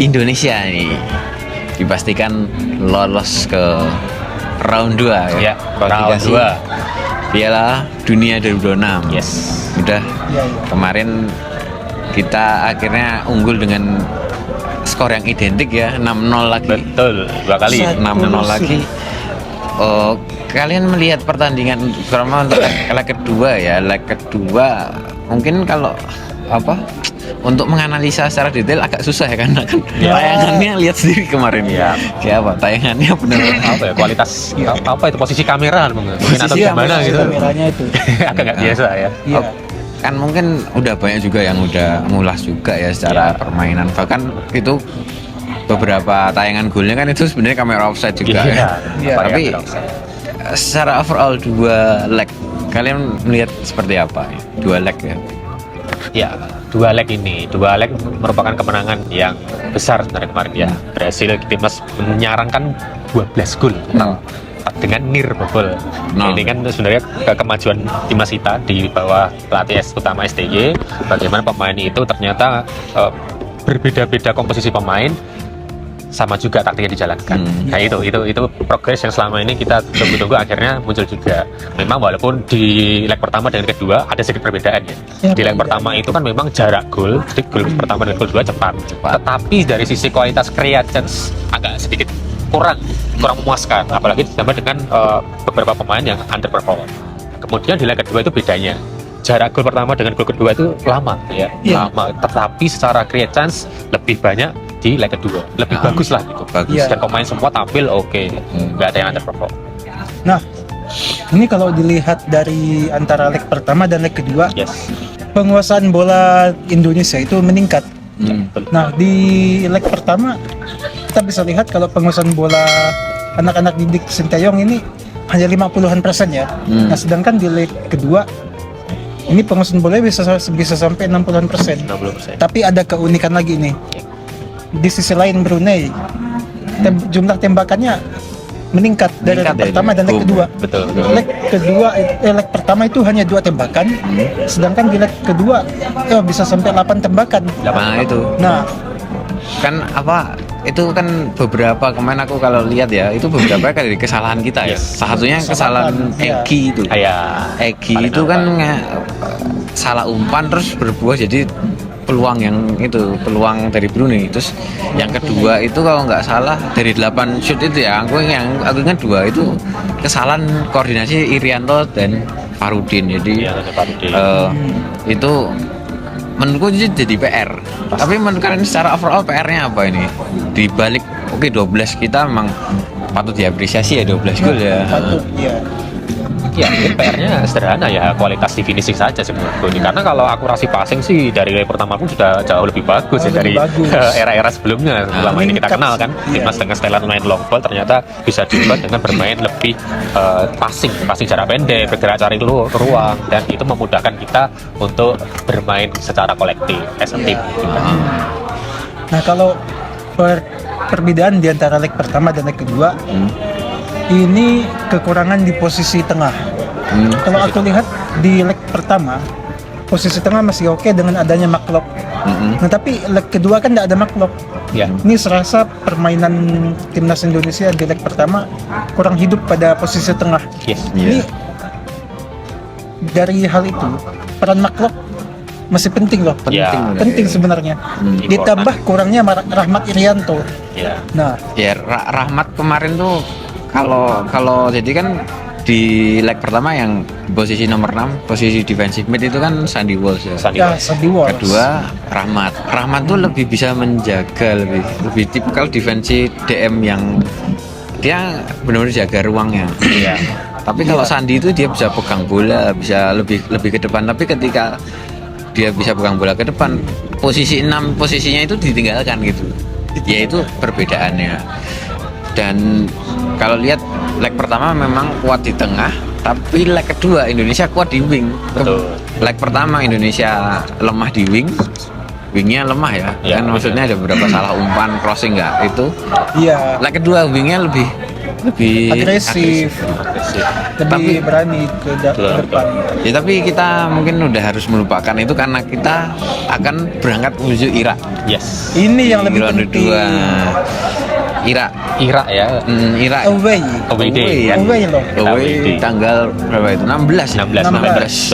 Indonesia nih dipastikan lolos ke round 2 Ya, kualifikasi round 2. Piala Dunia 2026. Yes. Udah Iya. kemarin kita akhirnya unggul dengan skor yang identik ya, 6-0 lagi. Betul, 2 kali. 6-0 lagi. Oh, kalian melihat pertandingan terutama untuk leg kedua ya, leg kedua mungkin kalau untuk menganalisa secara detail agak susah ya karena kan tayangannya lihat sendiri kemarin ya. Kayak apa? Tayangannya benar Kualitas itu posisi kamera mungkin atau Posisi gimana gitu. Kameranya itu. Agak nggak biasa ya. Iya. Kan mungkin udah banyak juga yang udah ngulas juga ya secara permainan, bahkan itu beberapa tayangan golnya kan itu sebenarnya kamera offside juga ya. Iya. Tapi secara overall 2 leg kalian melihat seperti apa? 2 leg ya. Ya, 2 leg ini, 2 leg merupakan kemenangan yang besar sebenarnya kemarin ya. Berhasil timnas menyarangkan 12 gol dengan near gol. Ini kan sebenarnya kemajuan timnas kita di bawah pelatih utama STY. Bagaimana pemain itu ternyata berbeda-beda komposisi pemain, sama juga taktiknya dijalankan. Nah itu progres yang selama ini kita tunggu-tunggu akhirnya muncul juga. Memang walaupun di leg pertama dan leg kedua ada sedikit perbedaan ya. Di leg pertama itu kan memang jarak gol, jadi gol pertama dan gol kedua cepat. Tetapi dari sisi kualitas creations agak sedikit kurang memuaskan, apalagi ditambah dengan beberapa pemain yang underperform. Kemudian di leg kedua itu bedanya. Jarak gol pertama dengan gol kedua itu lama ya. Lama, tetapi secara creations lebih banyak di leg kedua, lebih bagus lah gitu. Bagus. Dan pemain semua tampil oke, nggak ada yang underperform. Nah, ini kalau dilihat dari antara leg pertama dan leg kedua, penguasaan bola Indonesia itu meningkat. Nah, di leg pertama kita bisa lihat kalau penguasaan bola anak-anak didik Sinteyong ini hanya 50-an% ya. Nah, sedangkan di leg kedua ini penguasaan bola bisa sampai 60-an%. Tapi ada keunikan lagi nih. Di sisi lain Brunei jumlah tembakannya meningkat dari leg pertama dan leg kedua. Betul. Leg pertama itu hanya 2 tembakan, sedangkan di leg kedua bisa sampai 8 tembakan. Nah itu. Nah, Kan itu kan beberapa kemarin aku kalau lihat ya, itu beberapa kali kesalahan kita ya. Salah satunya kesalahan Egi itu. Egi itu kan salah umpan terus berbuah jadi peluang peluang dari Brunei. Terus yang kedua itu kalau nggak salah dari 8 shoot itu ya, aku ingat 2 itu kesalahan koordinasi Irianto dan Farudin. Jadi itu menurutku jadi PR. Tapi menurut kalian secara overall PR-nya apa ini? Di balik 12 kita memang patut diapresiasi ya, 12 gol ya. patut ya. Ya, mungkin PR-nya sederhana ya, kualitas di finishing saja sih menurutku. Karena kalau akurasi passing sih dari leg pertama pun sudah jauh lebih bagus ya dari era-era sebelumnya. Selama ini kita kenal kan, timnas dengan setelan main long ball ternyata bisa diubah dengan bermain lebih passing jarak pendek, bergerak cari ruang, dan itu memudahkan kita untuk bermain secara kolektif as a team. Nah, kalau perbedaan di antara leg pertama dan leg kedua, ini kekurangan di posisi tengah. Kalau aku lihat di leg pertama, posisi tengah masih oke dengan adanya Maklok. Nah, tapi leg kedua kan tidak ada Maklok. Ini serasa permainan timnas Indonesia di leg pertama kurang hidup pada posisi tengah. Ini dari hal itu peran Maklok masih penting loh. Penting sebenarnya. Ditambah kurangnya Rahmat Irianto. Nah, ya Rahmat kemarin tuh kalau jadi kan di leg pertama yang posisi nomor 6, posisi defensive mid itu kan Sandy Walsh ya. Sandy Walsh. Kedua Rahmat tuh lebih bisa menjaga, lebih tipikal defensive DM yang dia benar-benar jaga ruangnya. Tapi kalau Sandy itu dia bisa pegang bola, bisa lebih ke depan. Tapi ketika dia bisa pegang bola ke depan, posisi 6 posisinya itu ditinggalkan gitu. Ya itu perbedaannya. Dan kalau lihat leg pertama memang kuat di tengah, tapi leg kedua Indonesia kuat di wing. Leg pertama Indonesia lemah di wingnya lemah ya, kan maksudnya ada beberapa salah umpan, crossing nggak itu. Leg kedua wingnya lebih lebih agresif, lebih berani ke depan. Ya tapi kita mungkin udah harus melupakan itu karena kita akan berangkat menuju Irak. Yes. Ini yang lebih Ronde penting. 2 Irak. Irak ya. Irak. Away Away loh. Away tanggal berapa itu? 16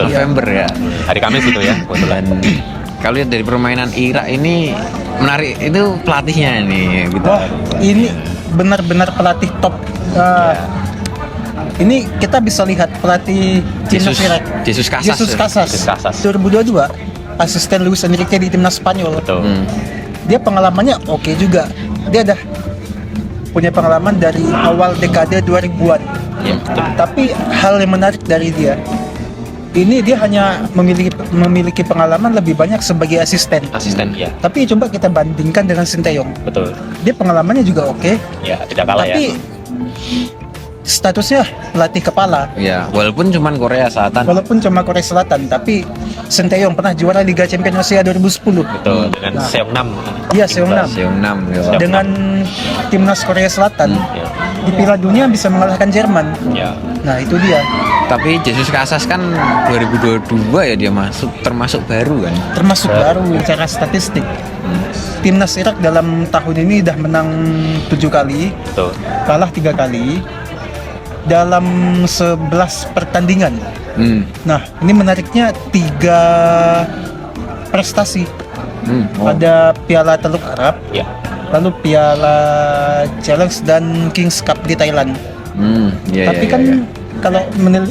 November ya. Hari Kamis itu ya. Dan kalau lihat dari permainan Irak ini menarik, itu pelatihnya ini gitu. Wah, ini benar-benar pelatih top. Ini kita bisa lihat pelatih timnas Irak. Jesus Casas. 2022 asisten Luis Enrique di timnas Spanyol. Betul. Dia pengalamannya oke juga. Dia dah punya pengalaman dari awal dekade 2000-an. Ya, betul. Tapi hal yang menarik dari dia, ini dia hanya memiliki pengalaman lebih banyak sebagai asisten. Ya. Tapi coba kita bandingkan dengan Sinteyong. Betul. Dia pengalamannya juga oke. Ya, tidak kalah Tapi ya. statusnya pelatih kepala. Ya, walaupun cuman Korea Selatan. Walaupun cuma Korea Selatan, tapi Sinteyong pernah juara Liga Champions Asia 2010. Betul, dengan Seongnam. Iya, Seongnam. Seongnam ya. Dengan timnas Korea Selatan Ya. di Piala Dunia bisa mengalahkan Jerman. Ya. Nah, itu dia. Tapi Jesus Casas kan 2022 ya dia termasuk baru kan. Termasuk baru secara statistik. Timnas Irak dalam tahun ini udah menang 7 kali, Betul. kalah 3 kali dalam 11 pertandingan. Nah, ini menariknya 3 prestasi. Ada Piala Teluk Arab, Ya. lalu Piala Challenge dan Kings Cup di Thailand. Tapi kan kalau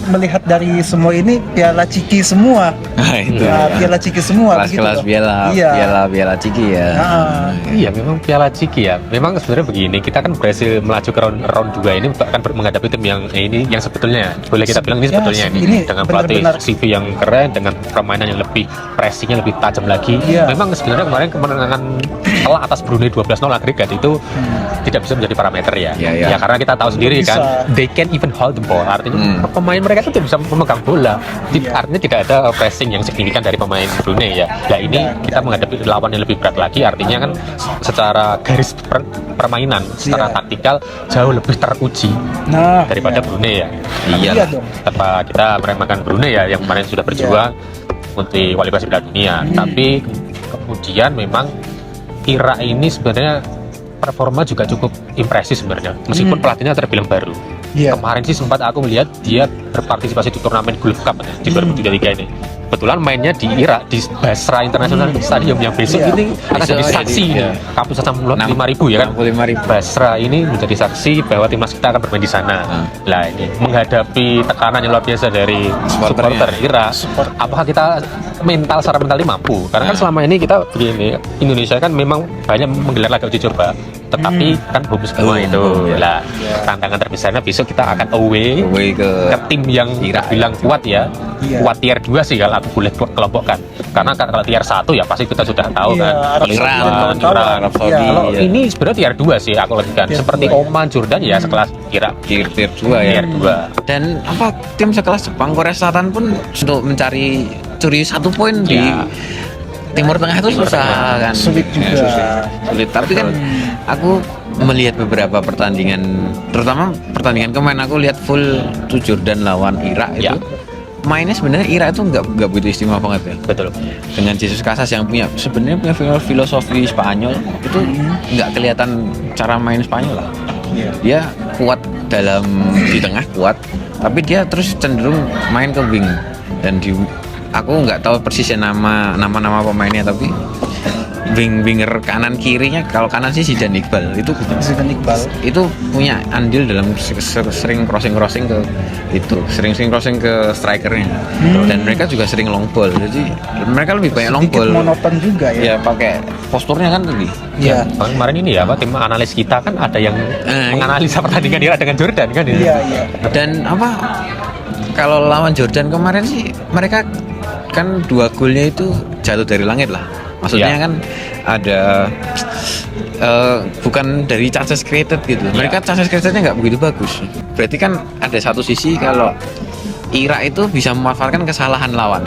melihat dari semua ini Piala Ciki semua. Nah, itu. Nah, Piala Ciki semua Kelas-kelas begitu loh. Piala Ciki ya. Nah, Iya, memang Piala Ciki ya. Memang sebenarnya begini, kita kan berhasil melaju ke round 2 ini bahkan menghadapi tim yang ini yang sebetulnya boleh kita bilang ini Ya, sebetulnya ini ini dengan pelatih benar-benar. CV yang keren, dengan permainan yang lebih pressingnya lebih tajam lagi. Iya. Memang sebenarnya kemarin kemenangan kalah atas Brunei 12-0 agregat itu tidak bisa menjadi parameter ya. Iya. Ya karena kita tahu sendiri Bisa. kan, they can even hold the ball. Artinya pemain mereka itu tidak bisa memegang bola. Iya. Artinya tidak ada pressing yang signifikan dari pemain Brunei ya. Nah ini kita menghadapi lawan yang lebih berat lagi, artinya kan secara garis permainan, secara Iya. taktikal jauh lebih teruji Nah, daripada iya. Brunei ya. Iya. Iya dong. Tanpa kita meremehkan Brunei ya yang kemarin sudah berjuang untuk kualifikasi Piala Dunia. Tapi kemudian memang Irak ini sebenarnya performa juga cukup impresif sebenarnya, meskipun pelatihnya terbilang baru. Iya. Kemarin sih sempat aku melihat dia berpartisipasi di turnamen Gulf Cup ya, di 2023 ini. Kebetulan mainnya di Irak, di Basra International Stadium yang besok Iya. ini akan Besok jadi saksi jadi, iya. kampus 65.000 ya kan. 65.000. Basra ini menjadi saksi bahwa timnas kita akan bermain di sana. Lah ini menghadapi tekanan yang luar biasa dari supporter Irak. Apakah kita secara mental ini mampu? Karena kan selama ini kita begini, Indonesia kan memang banyak menggelar laga uji coba, tetapi kan home semua itu. Lah tantangan terbesarnya besok kita akan away ke tim yang Irak bilang kuat ya. Iya. Kuat tier 2 sih kalau aku boleh kelompokkan. Karena kalau tier 1 ya pasti kita sudah tahu Iya, kan. Arab Kalau Iran, kawan-kawan. Arab Saudi. Iya. kalau Iya. ini sebenarnya tier 2 sih aku logikkan. Tier Seperti 2. Oman, Jordan ya sekelas Irak. Tier 2 ya. Tier 2. Dan tim sekelas Jepang, Korea Selatan pun untuk mencari curi 1 poin di Ya. Timur Tengah itu susah kan. Sulit juga. Sulit. Tapi kan aku melihat beberapa pertandingan, terutama pertandingan kemarin aku lihat full tuh Jordan lawan Irak itu. Ya. Mainnya sebenarnya Irak itu nggak begitu istimewa banget ya. Betul. Dengan Jesus Casas yang sebenarnya punya filosofi Spanyol itu nggak kelihatan cara main Spanyol lah. Iya. Dia kuat di tengah kuat, tapi dia terus cenderung main ke wing dan aku nggak tahu persisnya nama pemainnya, tapi winger kanan kirinya, kalau kanan sih Zidane Iqbal Zidane Iqbal. itu punya andil dalam sering crossing ke itu, sering crossing ke strikernya. Dan mereka juga sering long ball, jadi mereka lebih banyak long Sedikit ball monoton juga ya. ya, pakai posturnya kan tadi. Iya. Kemarin ini ya tim analis kita kan ada yang menganalisa pertandingan Irak dengan Jordan kan ya. Iya. Dan kalau lawan Jordan kemarin sih mereka kan 2 golnya itu jatuh dari langit lah. Maksudnya Ya. kan ada bukan dari chances created gitu. Mereka chances creatednya nggak begitu bagus. Berarti kan ada satu sisi kalau Irak itu bisa memanfaatkan kesalahan lawan.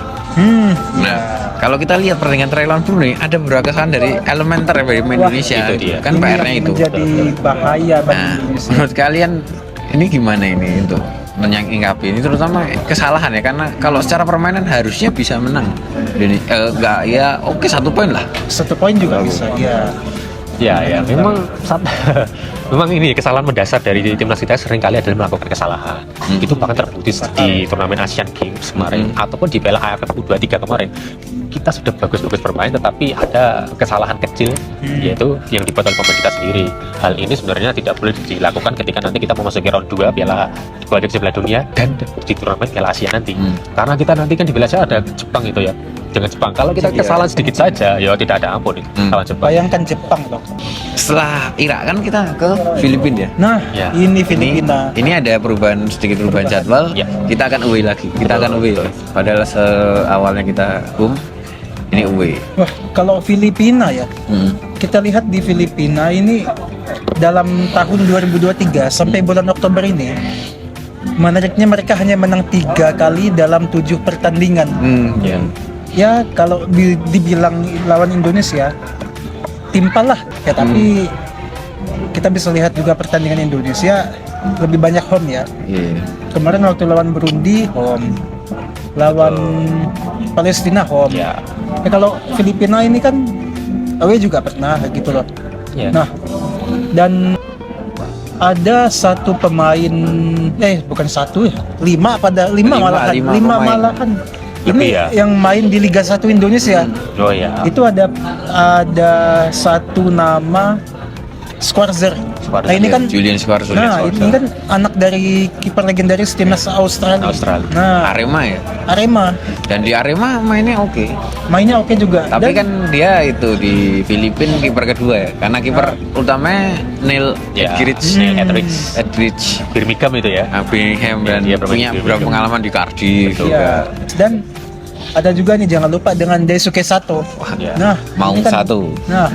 Nah, kalau kita lihat pertandingan terakhir lawan Brunei, ada beberapa kesalahan dari elementer dari Indonesia. itu dia. Kan Ini PR-nya yang itu. menjadi bahaya bagi Nah, Indonesia. menurut kalian ini gimana ini untuk menyangkapi ini, terutama kesalahan ya, karena kalau secara permainan harusnya bisa menang. Jadi enggak ya, oke 1 poin lah. 1 poin juga bisa. Ya, memang memang ini kesalahan mendasar dari timnas kita seringkali adalah melakukan kesalahan. Itu bahkan terbukti di turnamen Asian Games kemarin ataupun di Piala AFF U23 kemarin. Kita sudah bagus-bagus bermain, tetapi ada kesalahan kecil, yaitu yang dibuat oleh pemain kita sendiri. Hal ini sebenarnya tidak boleh dilakukan ketika nanti kita memasuki round 2 Piala Kualifikasi Piala Dunia dan di turnamen Piala Asia nanti. Karena kita nanti kan di Piala Asia ada Jepang itu ya. Dengan Jepang, kalau kita kesalahan sedikit saja, ya tidak ada ampun itu. Kalau Jepang. Bayangkan Jepang loh. Setelah Irak kan kita ke Filipina ya. Nah, Ya. ini Filipina. Ini ada sedikit perubahan jadwal. Ya. Kita akan away lagi. Kita akan away. Padahal awalnya kita home, ini away. Wah, kalau Filipina ya, kita lihat di Filipina ini dalam tahun 2023 sampai bulan Oktober ini, menariknya mereka hanya menang 3 kali dalam 7 pertandingan. Ya, kalau dibilang lawan Indonesia, timpal lah. Ya, tapi kita bisa lihat juga pertandingan Indonesia lebih banyak home ya. Kemarin waktu lawan Burundi home, lawan Palestina home. Ya, kalau Filipina ini kan away juga pernah gitu loh. Nah, dan ada satu pemain, bukan satu ya, 5 malahan. Ini yang main di Liga 1 Indonesia. Itu ada satu nama Schwarzer. Nah, ini kan Julian Schwarzer. Nah, ini kan anak dari kiper legendaris timnas Australia. Nah, Arema ya. Arema. Dan di Arema mainnya oke. Mainnya oke juga. Tapi kan dia itu di Filipina kiper kedua ya. Karena kiper utamanya Neil Edrich Birmingham itu ya. Birmingham, dan dia punya beberapa pengalaman di Cardiff juga. Dan ada juga nih, jangan lupa dengan Daisuke Sato. Nah, Maung ini kan, Sato. Nah,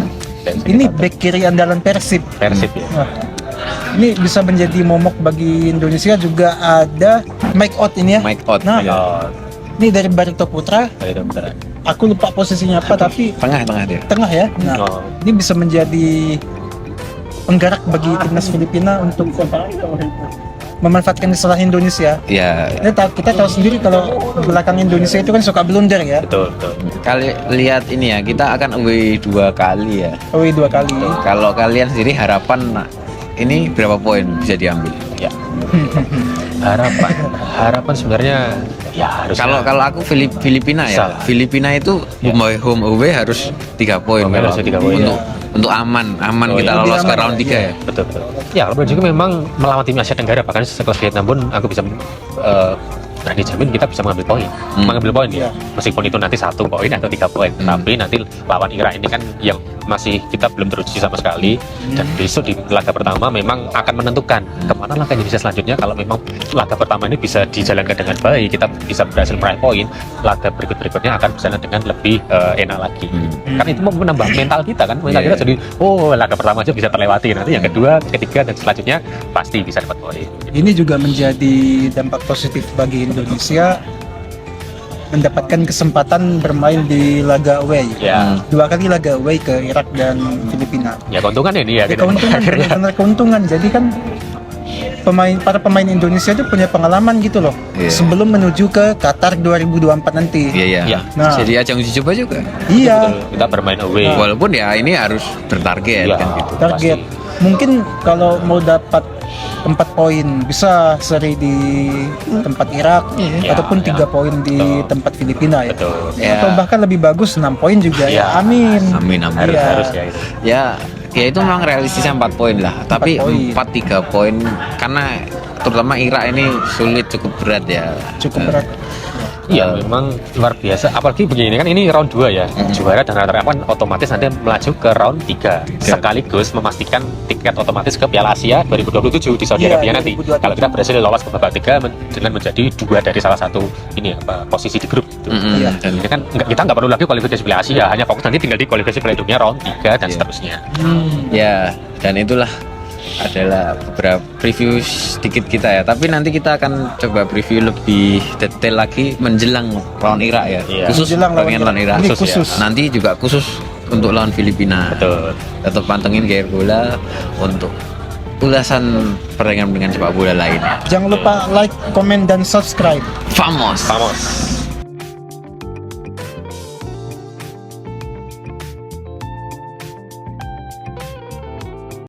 ini bek kiri andalan Persib ya. Nah, ini bisa menjadi momok bagi Indonesia. Juga ada Mike Ott ini ya. Nah, ini dari Barito Putra. Aku lupa posisinya apa, tapi tengah ya. Nah, ini bisa menjadi penggerak bagi timnas Filipina untuk memanfaatkan kesalahan Indonesia. Ya. Kita tahu sendiri kalau belakang Indonesia itu kan suka blunder ya. Betul. Kali lihat ini ya, kita akan away 2 kali ya. Away 2 kali. Kalau kalian sendiri harapan ini berapa poin bisa diambil? Ya. Harapan sebenarnya ya harus. Kalau aku Filipina ya. Filipina itu home away harus 3 poin. Harus 3 poin. Untuk aman kita lolos ke round 3 ya. Betul. Ya, kalau juga memang melawan tim Asia Tenggara, bahkan sekelas Vietnam pun aku bisa berani jamin kita bisa mengambil poin ya. Meskipun itu nanti 1 poin atau 3 poin, tapi nanti lawan Irak ini kan yang masih kita belum teruji sama sekali, dan besok di laga pertama memang akan menentukan kemana langkah Indonesia selanjutnya. Kalau memang laga pertama ini bisa dijalankan dengan baik, kita bisa berhasil meraih poin, laga berikutnya akan berjalan dengan lebih enak lagi. Karena itu mau menambah mental kita kan, kita jadi laga pertama aja bisa terlewati, nanti yang kedua, ketiga dan selanjutnya pasti bisa dapat poin. Ini juga menjadi dampak positif bagi Indonesia, mendapatkan kesempatan bermain di laga away. 2 kali laga away ke Irak dan Filipina. Ya, keuntungan ini ya. Benar keuntungan. Jadi kan para pemain Indonesia itu punya pengalaman gitu loh. Sebelum menuju ke Qatar 2024 nanti. Iya. Nah, jadi ajang uji coba juga. Iya. Kita bermain away. Walaupun ya ini harus bertarget kan gitu. Target. Mungkin kalau mau dapat 4 poin bisa seri di tempat Irak, ataupun 3 poin di tempat Filipina ya. Atau bahkan lebih bagus 6 poin juga ya. Amin. Harus ya itu. Ya itu memang realistisnya 4 poin lah. Tapi 3 poin karena terutama Irak ini cukup berat ya. Cukup berat. Iya, memang luar biasa. Apalagi begini kan, ini round 2 ya. Juara dan runner-up kan otomatis nanti melaju ke round 3. Sekaligus memastikan tiket otomatis ke Piala Asia 2027 di Saudi Arabia nanti. Kalau kita berhasil lolos ke babak 3 dengan menjadi 2 dari salah satu posisi di grup. Dan kita nggak perlu lagi kualifikasi Piala Asia, hanya fokus nanti tinggal di kualifikasi Piala Dunia round 3 dan seterusnya. Ya, dan itulah adalah beberapa preview sedikit kita ya, tapi nanti kita akan coba preview lebih detail lagi menjelang lawan Irak ya. Khusus lawan Irak. Nanti juga khusus untuk lawan Filipina. Betul. Tetap pantengin Gair Bola untuk ulasan pertandingan sepak bola lain. Jangan lupa like, komen, dan subscribe. Vamos. Vamos.